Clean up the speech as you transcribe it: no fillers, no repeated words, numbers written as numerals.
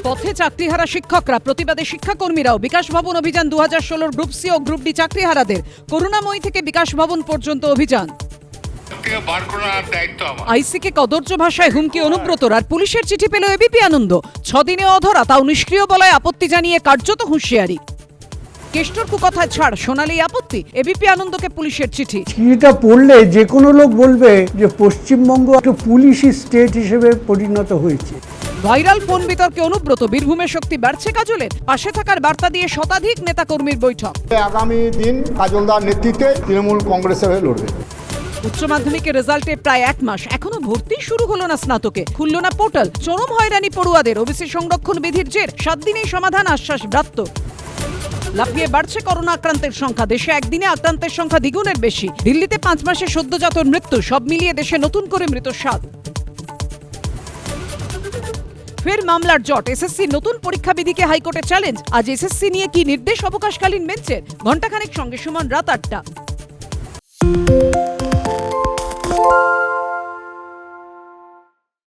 পথে চাকরিহারা শিক্ষকরা, প্রতিবাদে শিক্ষাকর্মীরাও। বিকাশ ভবন অভিযান 2016 গ্রুপ সি ও গ্রুপ ডি চাকরিহারাদের করুণাময়ী থেকে বিকাশ ভবন পর্যন্ত অভিযান। আইসিকে কদর্য ভাষায় হুমকি অনুব্রতর, আর পুলিশের চিঠি পেল এবিপি আনন্দ। 6 দিনে অধরা, তাও নিষ্ক্রিয় বলায় আপত্তি জানিয়ে কার্যত হুঁশিয়ারি। কেষ্টর কুকথায় ছাড়, শোনালেই আপত্তি, এবিপি আনন্দকে পুলিশের চিঠি। চিঠিটা পড়লে যে কোনো লোক বলবে যে পশ্চিমবঙ্গ একটা পুলিশি স্টেট হিসেবে পরিণত হয়েছে। ভাইরাল ফোন বিতর্কে অনুব্রত, বীরভূমের শক্তি বাড়ছে কাজলের, পাশে থাকার বার্তা দিয়ে শতাধিক নেতাকর্মীর বৈঠক। আগামী দিন কাজলদার নেতৃত্বে তৃণমূল কংগ্রেসের হয়ে লড়বে। উচ্চ মাধ্যমিকের রেজাল্টে প্রায় 1 মাস, এখনো ভর্তি শুরু হলো না স্নাতকে, খুলল না পোর্টাল, চরম হয়রানি পড়ুয়াদের। ওবিসি সংরক্ষণ বিধির জের, 7 দিনেই সমাধান, আশ্বাস ব্রাত্য। লাফিয়ে বাড়ছে করোনা আক্রান্তের সংখ্যা, দেশে একদিনে আক্রান্তের সংখ্যা দ্বিগুণের বেশি। দিল্লিতে 5 মাসে সদ্যজাত মৃত্যু, সব মিলিয়ে দেশে নতুন করে মৃত 7। ফের মামলার জট, এসএসসি নতুন পরীক্ষা বিধিকে হাইকোর্টে চ্যালেঞ্জ। আজ এসএসসি নিয়ে কি নির্দেশ অবকাশকালীন বেঞ্চের? ঘণ্টাখানেক সঙ্গে সুমন, রাত 8টা।